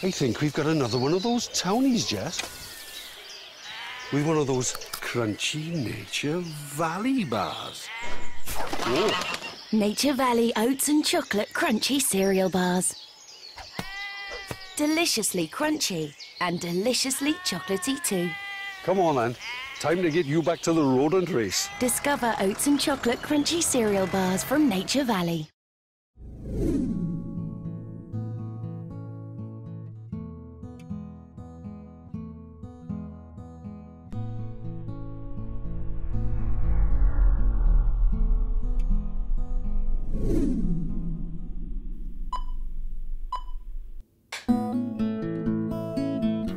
I think we've got another one of those townies, Jess. We've one of those crunchy Nature Valley bars. Oh. Nature Valley Oats and Chocolate Crunchy Cereal Bars. Deliciously crunchy and deliciously chocolatey too. Come on then, time to get you back to the rodent race. Discover Oats and Chocolate Crunchy Cereal Bars from Nature Valley.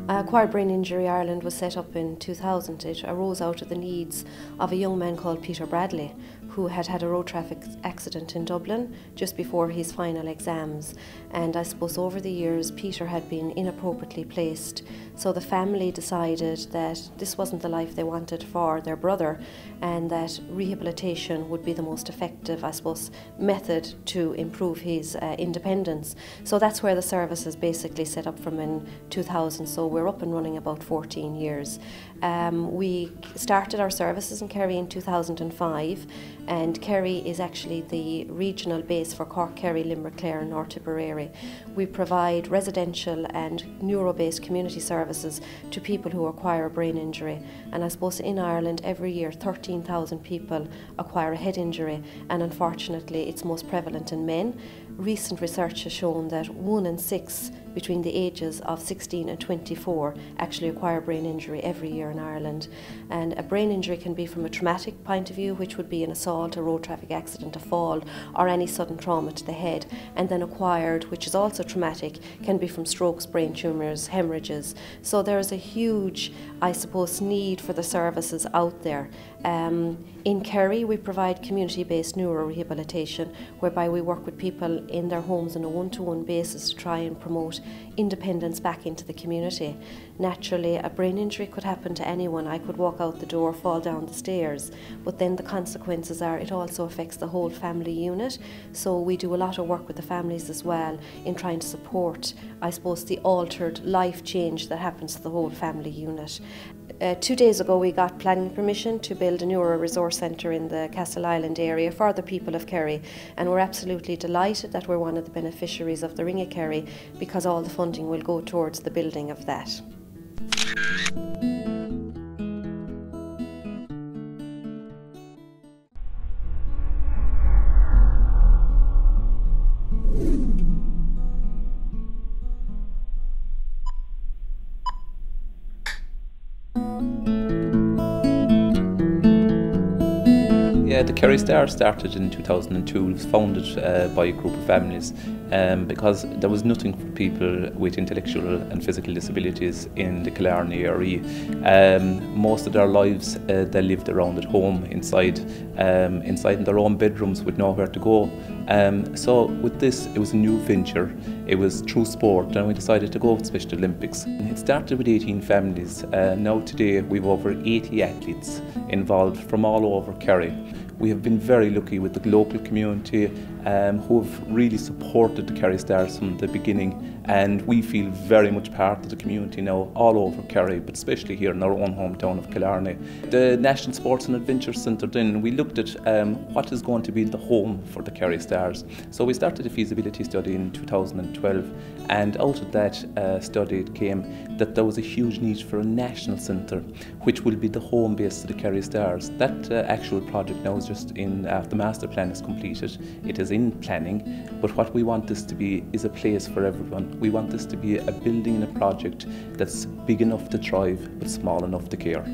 Acquired Brain Injury Ireland was set up in 2000. It arose out of the needs of a young man called Peter Bradley, who had had a road traffic accident in Dublin just before his final exams. And I suppose over the years Peter had been inappropriately placed, so the family decided that this wasn't the life they wanted for their brother, and that rehabilitation would be the most effective, I suppose, method to improve his independence. So that's where the service is basically set up from in 2000, so we're up and running about 14 years. We started our services in Kerry in 2005, and Kerry is actually the regional base for Cork, Kerry, Limerick, Clare and North Tipperary. We provide residential and neuro-based community services to people who acquire a brain injury, and I suppose in Ireland every year 13,000 people acquire a head injury, and unfortunately it's most prevalent in men. Recent research has shown that 1 in 6 between the ages of 16 and 24 actually acquire brain injury every year in Ireland. And a brain injury can be from a traumatic point of view, which would be an assault, a road traffic accident, a fall, or any sudden trauma to the head. And then acquired, which is also traumatic, can be from strokes, brain tumours, haemorrhages. So there is a huge, I suppose, need for the services out there. In Kerry, we provide community-based neuro-rehabilitation, whereby we work with people in their homes on a one-to-one basis to try and promote independence back into the community. Naturally, a brain injury could happen to anyone. I could walk out the door, fall down the stairs, but then the consequences are it also affects the whole family unit. So we do a lot of work with the families as well in trying to support, I suppose, the altered life change that happens to the whole family unit. 2 days ago we got planning permission to build a neuro resource centre in the Castle Island area for the people of Kerry, and we're absolutely delighted that we're one of the beneficiaries of the Ring of Kerry, because all the funding will go towards the building of that. Yeah, the Kerry Stars started in 2002. It was founded by a group of families because there was nothing for people with intellectual and physical disabilities in the Killarney area. Most of their lives they lived around at home, inside in their own bedrooms with nowhere to go. So with this, it was a new venture. It was through sport, and we decided to go with Special Olympics. It started with 18 families. Now today we've over 80 athletes involved from all over Kerry. We have been very lucky with the local community who have really supported the Kerry Stars from the beginning, and we feel very much part of the community now all over Kerry, but especially here in our own hometown of Killarney. The National Sports and Adventure Centre, then we looked at what is going to be the home for the Kerry Stars. So we started a feasibility study in 2012, and out of that study it came that there was a huge need for a national centre which will be the home base to the Kerry Stars. That actual project now is just in, the master plan is completed, it is in planning, but what we want this to be is a place for everyone. We want this to be a building and a project that's big enough to thrive but small enough to care.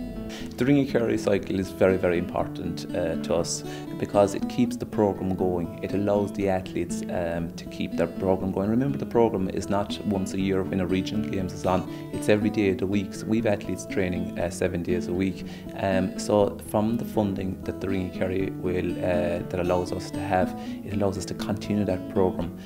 The Ring of Kerry cycle is very, very important to us because it keeps the programme going. It allows the athletes to keep their programme going. Remember, the programme is not once a year when a regional games is on, it's every day of the week. So we've athletes training 7 days a week. So from the funding that the Ring of Kerry will, that allows us to have, it allows us to continue that programme.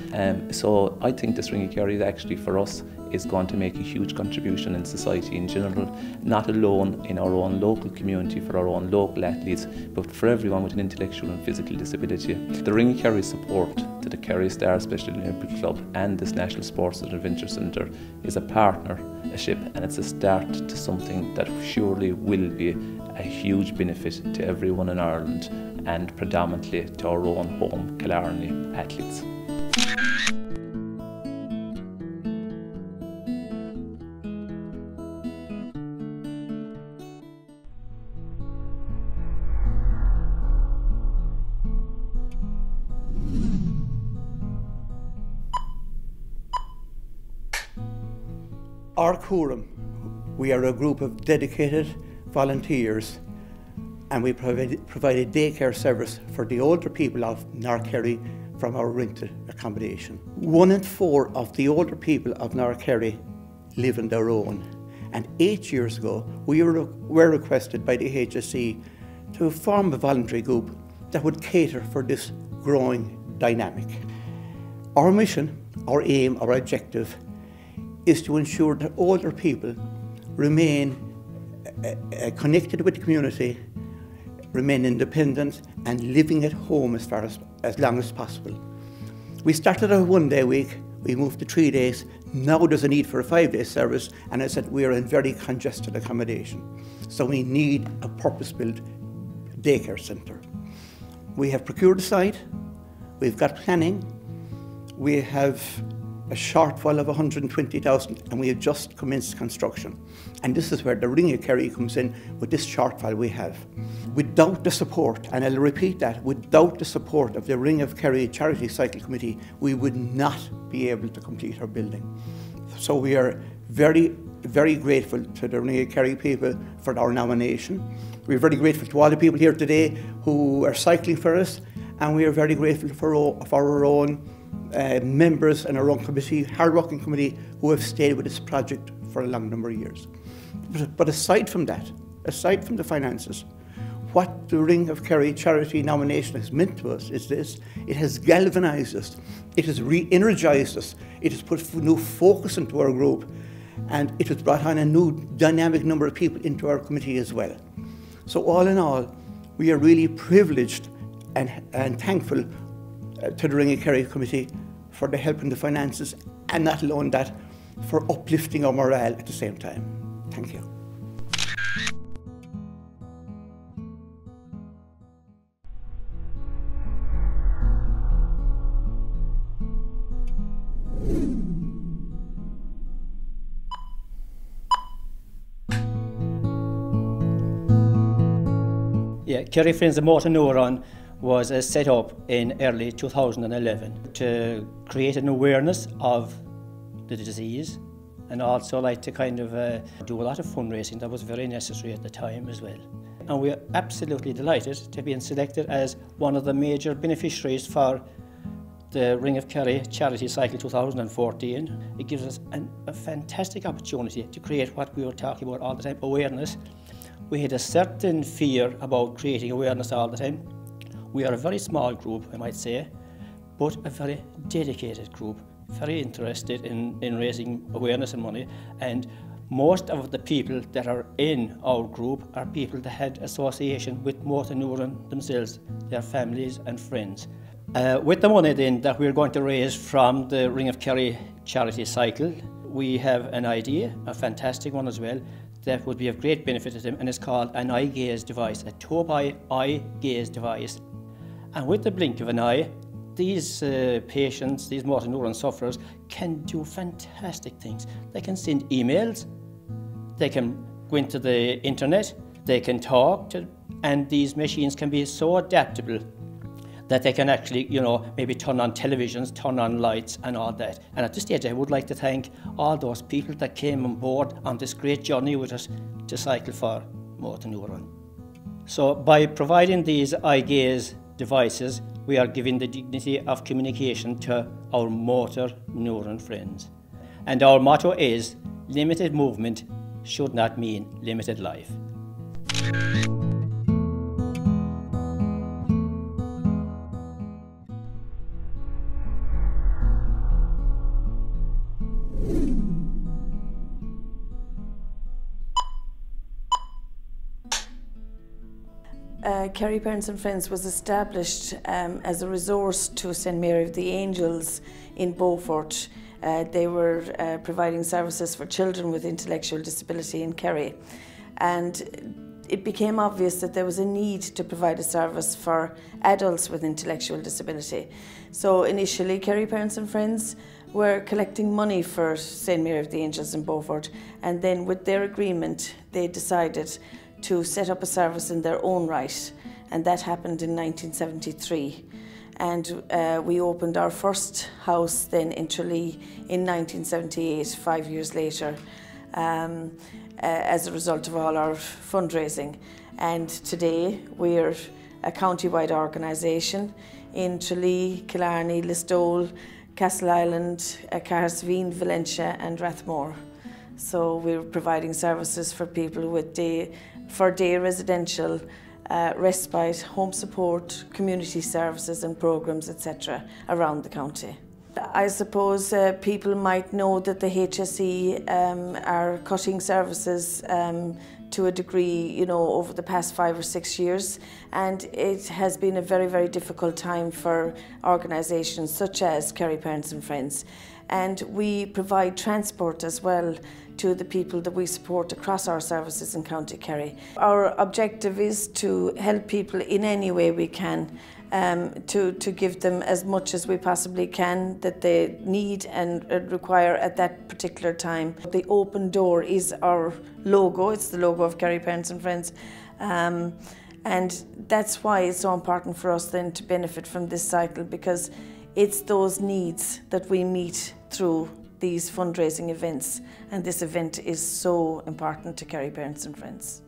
So I think this Ring of Kerry is actually for us is going to make a huge contribution in society in general, not alone in our own local local community, for our own local athletes, but for everyone with an intellectual and physical disability. The Ring of Kerry support to the Kerry Stars Special Olympic Club and this National Sports and Adventure Centre is a partnership, and it's a start to something that surely will be a huge benefit to everyone in Ireland and predominantly to our own home Killarney athletes. Our quorum, we are a group of dedicated volunteers, and we provide a daycare service for the older people of North Kerry from our rented accommodation. 1 in 4 of the older people of North Kerry live on their own, and 8 years ago we were requested by the HSE to form a voluntary group that would cater for this growing dynamic. Our mission, our aim, our objective is to ensure that older people remain connected with the community, remain independent and living at home as long as possible. We started a 1-day week, we moved to 3 days, now there's a need for a 5-day service, and I said we are in very congested accommodation. So we need a purpose-built daycare centre. We have procured a site, we've got planning, we have a shortfall of 120,000, and we have just commenced construction. And this is where the Ring of Kerry comes in with this shortfall we have. Without the support, and I'll repeat that, without the support of the Ring of Kerry Charity Cycle Committee, we would not be able to complete our building. So we are very, very grateful to the Ring of Kerry people for our nomination. We're very grateful to all the people here today who are cycling for us, and we are very grateful for our own members and our own committee, hard-working committee, who have stayed with this project for a long number of years. But aside from that, aside from the finances, what the Ring of Kerry charity nomination has meant to us is this: it has galvanised us, it has re-energised us, it has put new focus into our group, and it has brought on a new dynamic number of people into our committee as well. So all in all, we are really privileged and thankful to the Ring of Kerry Committee for the help in the finances, and not alone that, for uplifting our morale at the same time. Thank you. Yeah, Kerry Friends of Motor Neurone was set up in early 2011 to create an awareness of the disease, and also like to kind of do a lot of fundraising that was very necessary at the time as well. And we are absolutely delighted to be selected as one of the major beneficiaries for the Ring of Kerry Charity Cycle 2014. It gives us a fantastic opportunity to create what we were talking about all the time, awareness. We had a certain fear about creating awareness all the time. We are a very small group, I might say, but a very dedicated group, very interested in raising awareness and money. And most of the people that are in our group are people that had association with motor neuron themselves, their families and friends. With the money then that we're going to raise from the Ring of Kerry charity cycle, we have an idea, a fantastic one as well, that would be of great benefit to them, and it's called an eye gaze device, a toe-by eye gaze device. And with the blink of an eye, these patients, these motor neuron sufferers, can do fantastic things. They can send emails, they can go into the internet, they can talk to, and these machines can be so adaptable that they can actually, you know, maybe turn on televisions, turn on lights and all that. And at this stage, I would like to thank all those people that came on board on this great journey with us to cycle for motor neuron. So by providing these eye gaze devices, we are giving the dignity of communication to our motor neuron friends. And our motto is, limited movement should not mean limited life. Kerry Parents and Friends was established as a resource to St Mary of the Angels in Beaufort. They were providing services for children with intellectual disability in Kerry, and it became obvious that there was a need to provide a service for adults with intellectual disability. So initially Kerry Parents and Friends were collecting money for St Mary of the Angels in Beaufort, and then with their agreement they decided to set up a service in their own right, and that happened in 1973. And we opened our first house then in Tralee in 1978, 5 years later, as a result of all our fundraising. And today we're a county-wide organisation in Tralee, Killarney, Listowel, Castle Island, Cahersveen, Valencia and Rathmore. So we're providing services for people with day residential, respite, home support, community services and programmes, etc. around the county. I suppose people might know that the HSE are cutting services to a degree, you know, over the past 5 or 6 years, and it has been a very, very difficult time for organisations such as Kerry Parents and Friends. And we provide transport as well to the people that we support across our services in County Kerry. Our objective is to help people in any way we can, to give them as much as we possibly can that they need and require at that particular time. The open door is our logo, it's the logo of Kerry Parents and Friends. And that's why it's so important for us then to benefit from this cycle, because it's those needs that we meet through these fundraising events, and this event is so important to Kerry Parents and Friends.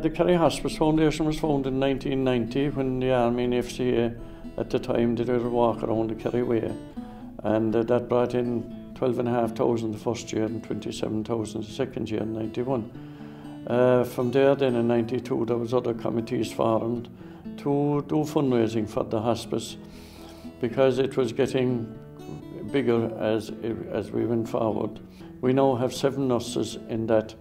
The Kerry Hospice Foundation was founded in 1990 when the Army and FCA at the time did a walk around the Kerry Way, and that brought in 12,500 the first year and 27,000 the second year in 91. From there then in 92 there was other committees formed to do fundraising for the hospice, because it was getting bigger as we went forward. We now have 7 nurses in that,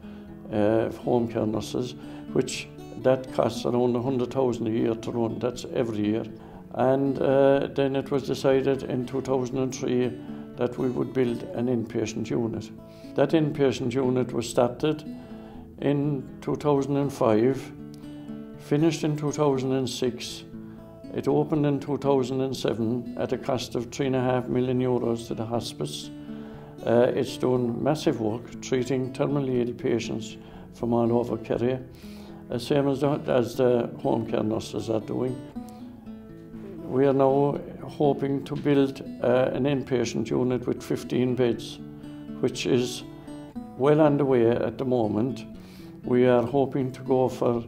home care nurses, which that costs around 100,000 a year to run. That's every year. And then it was decided in 2003 that we would build an inpatient unit. That inpatient unit was started in 2005, finished in 2006. It opened in 2007 at a cost of €3.5 million to the hospice. It's done massive work treating terminally ill patients from all over Kerry, same as the home care nurses are doing. We are now hoping to build an inpatient unit with 15 beds, which is well underway at the moment. We are hoping to go for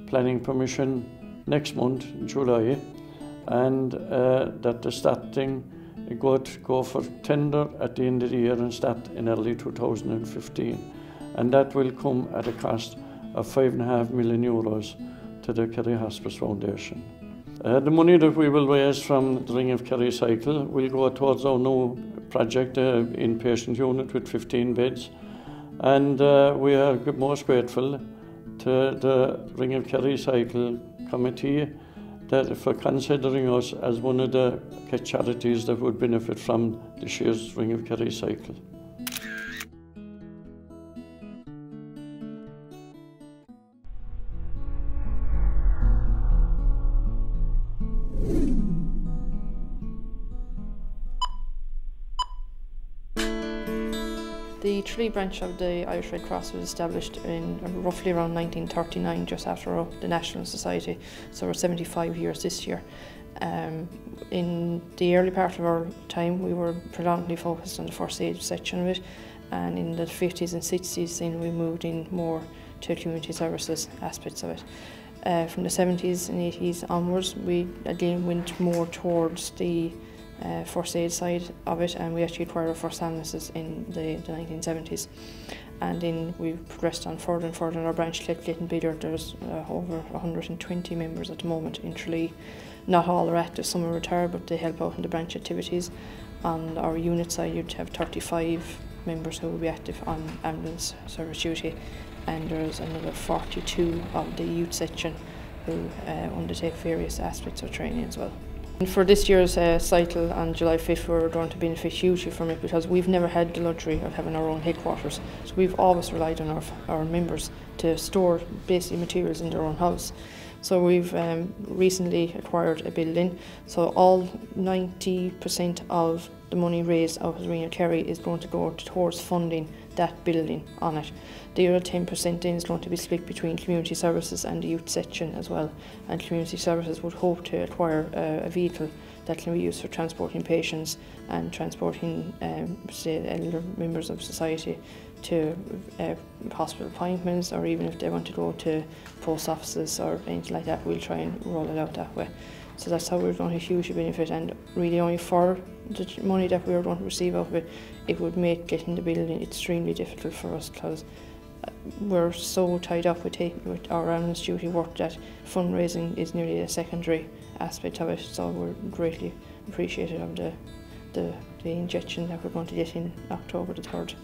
planning permission next month, July, and that the starting go for tender at the end of the year and start in early 2015. And that will come at a cost of €5.5 million to the Kerry Hospice Foundation. The money that we will raise from the Ring of Kerry cycle will go towards our new project, inpatient unit with 15 beds. And we are most grateful to the Ring of Kerry cycle committee for considering us as one of the charities that would benefit from this year's Ring of Kerry cycle. The Tralee branch of the Irish Red Cross was established in roughly around 1939, just after the National Society, so we're 75 years this year. In the early part of our time we were predominantly focused on the first aid section of it, and in the 50s and 60s then we moved in more to community services aspects of it. From the 70s and 80s onwards we again went more towards the first aid side of it, and we actually acquired our first ambulances in the 1970s. and then we've progressed on further and further in our branch getting bigger. There's over 120 members at the moment in Tralee. Not all are active, some are retired, but they help out in the branch activities. On our unit side, you'd have 35 members who will be active on ambulance service duty, and there's another 42 of the youth section who undertake various aspects of training as well. And for this year's cycle on July 5th, we're going to benefit hugely from it because we've never had the luxury of having our own headquarters. So we've always relied on our members to store basic materials in their own house. So we've recently acquired a building, so all 90% of the money raised out of Ring of Kerry is going to go towards funding that building on it. The other 10% then is going to be split between community services and the youth section as well. And community services would hope to acquire a vehicle that can be used for transporting patients and transporting say elder members of society to hospital appointments, or even if they want to go to post offices or anything like that, we'll try and roll it out that way. So that's how we're going to hugely benefit, and really only for the money that we're going to receive out of it, it would make getting the building extremely difficult for us because we're so tied up with our ambulance duty work that fundraising is nearly a secondary aspect of it. So we're greatly appreciative of the injection that we're going to get in October the 3rd.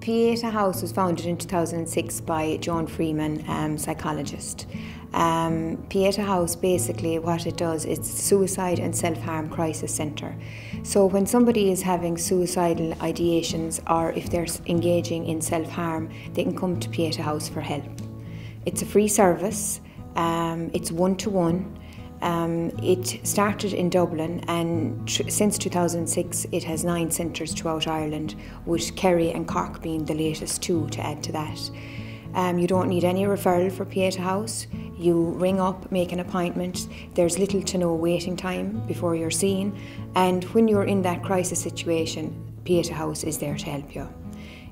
Pieta House was founded in 2006 by John Freeman, psychologist. Pieta House, basically what it does, it's suicide and self-harm crisis centre. So when somebody is having suicidal ideations or if they're engaging in self-harm, they can come to Pieta House for help. It's a free service, it's one-to-one. It started in Dublin, and since 2006 it has 9 centres throughout Ireland, with Kerry and Cork being the latest 2 to add to that. You don't need any referral for Pieta House. You ring up, make an appointment. There's little to no waiting time before you're seen, and when you're in that crisis situation, Pieta House is there to help you.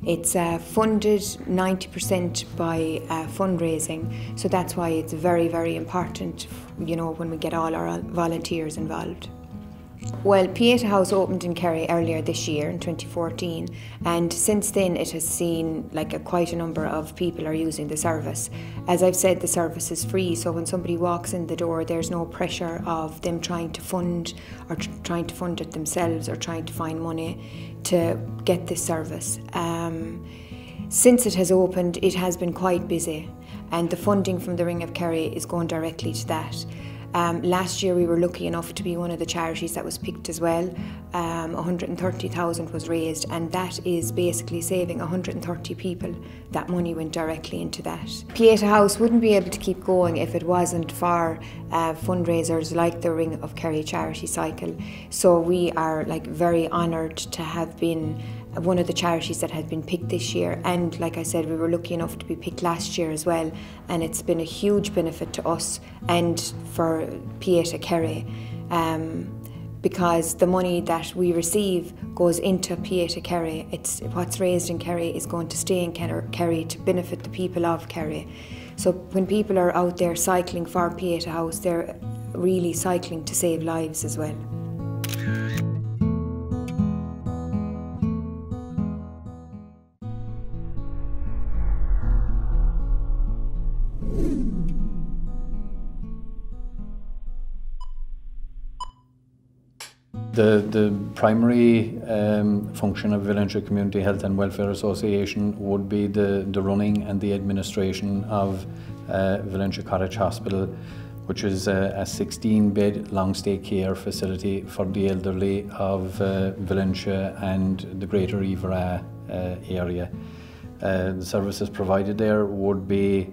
It's funded 90% by fundraising, so that's why it's very, very important, you know, when we get all our volunteers involved. Well, Pieta House opened in Kerry earlier this year in 2014, and since then it has seen quite a number of people are using the service. As I've said, the service is free, so when somebody walks in the door, there's no pressure of them trying to fund or trying to fund it themselves or trying to find money to get this service. Since it has opened, it has been quite busy, and the funding from the Ring of Kerry is going directly to that. Last year we were lucky enough to be one of the charities that was picked as well. 130,000 was raised, and that is basically saving 130 people. That money went directly into that. Pieta House wouldn't be able to keep going if it wasn't for fundraisers like the Ring of Kerry charity cycle. So we are very honoured to have been one of the charities that had been picked this year, and like I said, we were lucky enough to be picked last year as well, and it's been a huge benefit to us and for Pieta Kerry, because the money that we receive goes into Pieta Kerry. It's what's raised in Kerry is going to stay in Kerry to benefit the people of Kerry. So when people are out there cycling for Pieta House, they're really cycling to save lives as well. The primary function of Valencia Community Health and Welfare Association would be the running and the administration of Valencia Cottage Hospital, which is a 16-bed long-stay care facility for the elderly of Valencia and the Greater Evora area. The services provided there would be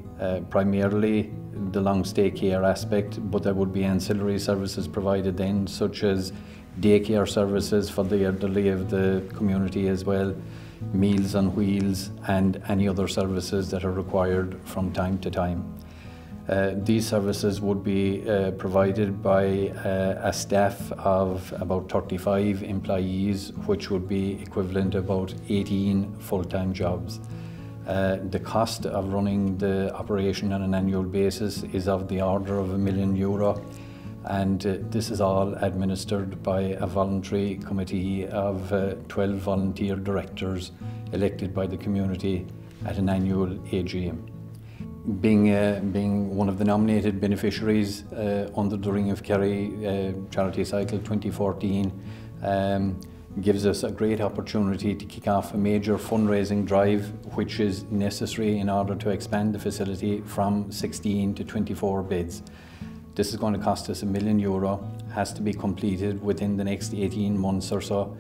primarily the long-stay care aspect, but there would be ancillary services provided then, such as daycare services for the elderly of the community as well, meals on wheels, and any other services that are required from time to time. These services would be provided by a staff of about 35 employees, which would be equivalent to about 18 full-time jobs. The cost of running the operation on an annual basis is of the order of €1 million, and this is all administered by a voluntary committee of 12 volunteer directors elected by the community at an annual AGM. Being one of the nominated beneficiaries under the Ring of Kerry Charity Cycle 2014 gives us a great opportunity to kick off a major fundraising drive which is necessary in order to expand the facility from 16 to 24 beds. This is going to cost us €1 million, has to be completed within the next 18 months or so,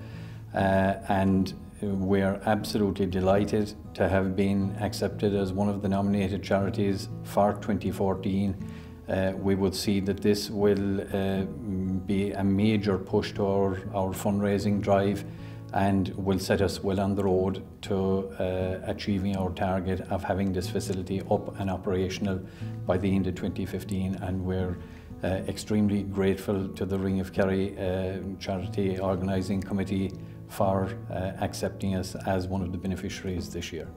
and we're absolutely delighted to have been accepted as one of the nominated charities for 2014. We would see that this will be a major push to our fundraising drive and will set us well on the road to achieving our target of having this facility up and operational by the end of 2015, and we're extremely grateful to the Ring of Kerry Charity Organising Committee for accepting us as one of the beneficiaries this year.